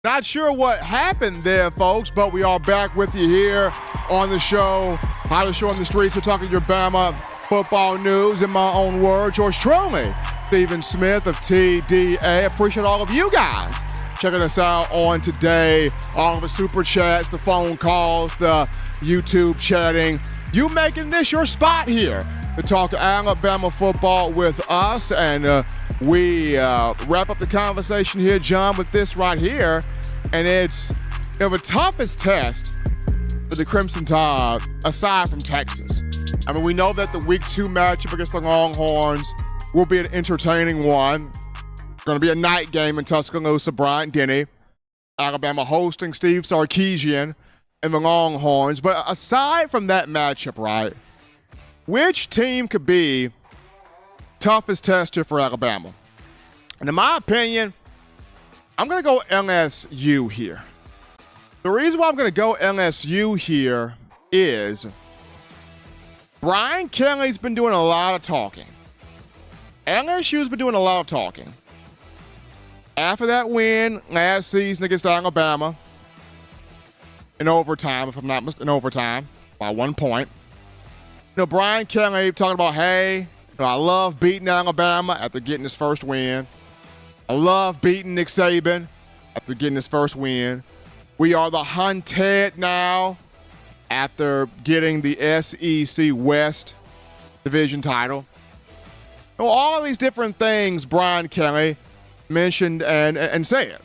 Not sure what happened there, folks, but we are back with you here on the show. Hottest show on the streets. We're talking your Bama football news. In my own words, yours truly, Stephen Smith of TDA. Appreciate all of you guys checking us out on today. All of the super chats, the phone calls, the YouTube chatting. You making this your spot here to talk Alabama football with us. And we wrap up the conversation here, John, with this right here. And it's the toughest test for the Crimson Tide, aside from Texas. I mean, we know that the Week 2 matchup against the Longhorns will be an entertaining one. It's going to be a night game in Tuscaloosa. Bryant-Denny, Alabama hosting Steve Sarkisian and the Longhorns. But aside from that matchup, right, which team could be toughest test here for Alabama? And in my opinion, I'm going to go LSU here. The reason why I'm going to go LSU here is Brian Kelly's been doing a lot of talking. LSU's been doing a lot of talking. After that win last season against Alabama in overtime, if I'm not mistaken, in overtime by 1 point. Brian Kelly talking about, hey, I love beating Alabama after getting his first win. I love beating Nick Saban after getting his first win. We are the hunted now after getting the SEC West division title. All of these different things Brian Kelly mentioned and said.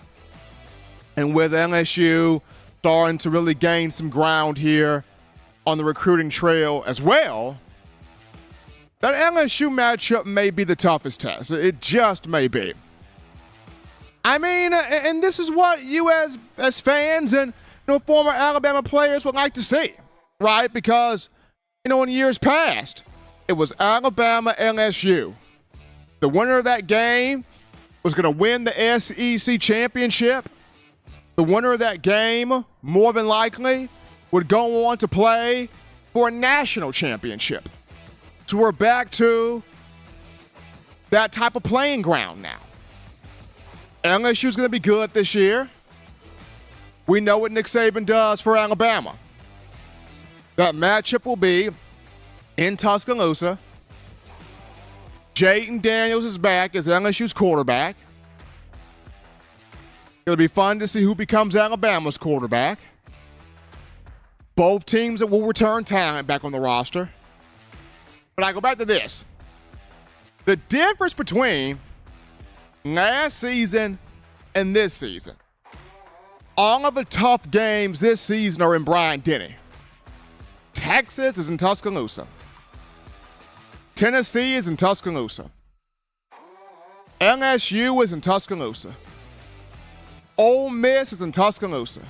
And with LSU starting to really gain some ground here on the recruiting trail as well, that LSU matchup may be the toughest test. It just may be. I mean, and this is what you as fans and former Alabama players would like to see, right? Because, in years past, it was Alabama LSU. The winner of that game was going to win the SEC championship. The winner of that game, more than likely, would go on to play for a national championship. So we're back to that type of playing ground now. LSU's going to be good this year. We know what Nick Saban does for Alabama. That matchup will be in Tuscaloosa. Jayden Daniels is back as LSU's quarterback. It'll be fun to see who becomes Alabama's quarterback. Both teams that will return talent back on the roster. But I go back to this. The difference between last season and this season. All of the tough games this season are in Bryant-Denny. Texas is in Tuscaloosa. Tennessee is in Tuscaloosa. LSU is in Tuscaloosa. Ole Miss is in Tuscaloosa.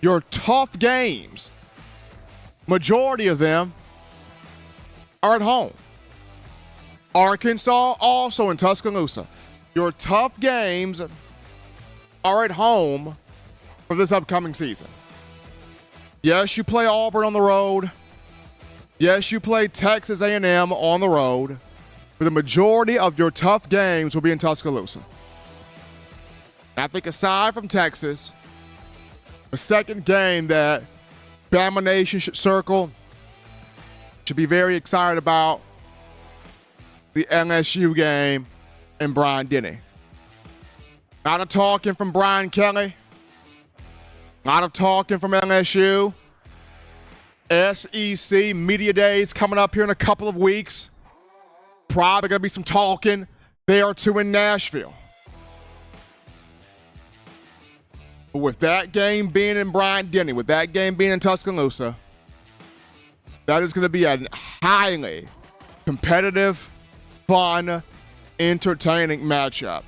Your tough games, majority of them, are at home. Arkansas also in Tuscaloosa. Your tough games are at home for this upcoming season. Yes, you play Auburn on the road. Yes, you play Texas A&M on the road. But the majority of your tough games will be in Tuscaloosa. And I think aside from Texas, the second game that Bama Nation should circle, should be very excited about, the LSU game in Bryant-Denny. Not a talking from Brian Kelly. Not a talking from LSU. SEC Media Days coming up here in a couple of weeks. Probably going to be some talking there too in Nashville. But with that game being in Bryant-Denny, with that game being in Tuscaloosa, that is going to be a highly competitive, fun, entertaining matchup.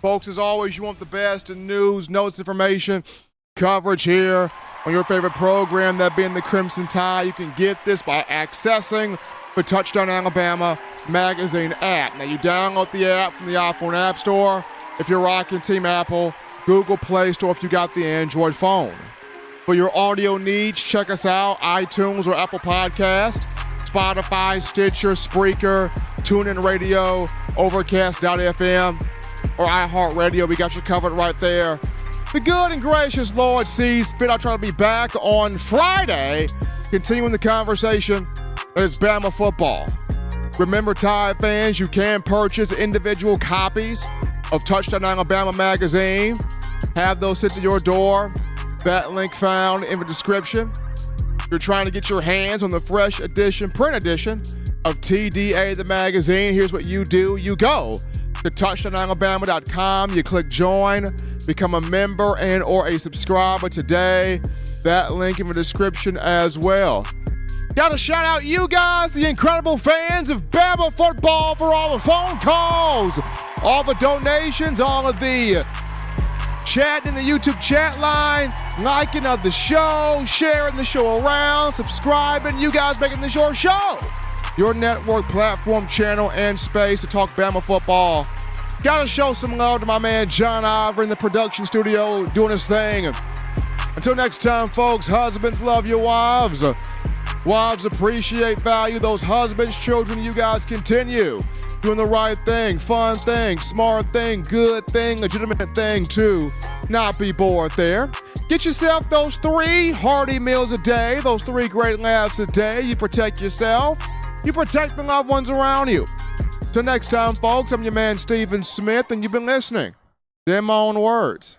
Folks, as always, you want the best in news, notes, information, coverage here on your favorite program, that being the Crimson Tide. You can get this by accessing the Touchdown Alabama magazine app. Now, you download the app from the iPhone App Store if you're rocking Team Apple, Google Play Store if you got the Android phone. For your audio needs, check us out, iTunes or Apple Podcast, Spotify, Stitcher, Spreaker, TuneIn Radio, Overcast.fm, or iHeartRadio. We got you covered right there. The good and gracious Lord sees fit. I'll try to be back on Friday, continuing the conversation that is Bama football. Remember, Tide fans, you can purchase individual copies of Touchdown Alabama magazine. Have those sent to your door. That link found in the description. If you're trying to get your hands on the fresh edition, print edition of TDA the magazine, here's what you do. You go to touchdownalabama.com. You click join, become a member and or a subscriber today. That link in the description as well. Got to shout out you guys, the incredible fans of Bama football, for all the phone calls, all the donations, all of the chat in the YouTube chat line, liking of the show, sharing the show around, subscribing. You guys making this your show, your network, platform, channel, and space to talk Bama football. Got to show some love to my man John Ivor in the production studio doing his thing. Until next time, folks, husbands, love your wives. Wives, appreciate, value those husbands. Children, you guys continue doing the right thing, fun thing, smart thing, good thing, legitimate thing too. Not be bored there. Get yourself those 3 hearty meals a day, those 3 great laughs a day. You protect yourself. You protect the loved ones around you. Till next time, folks, I'm your man Stephen Smith, and you've been listening to In My Own Words.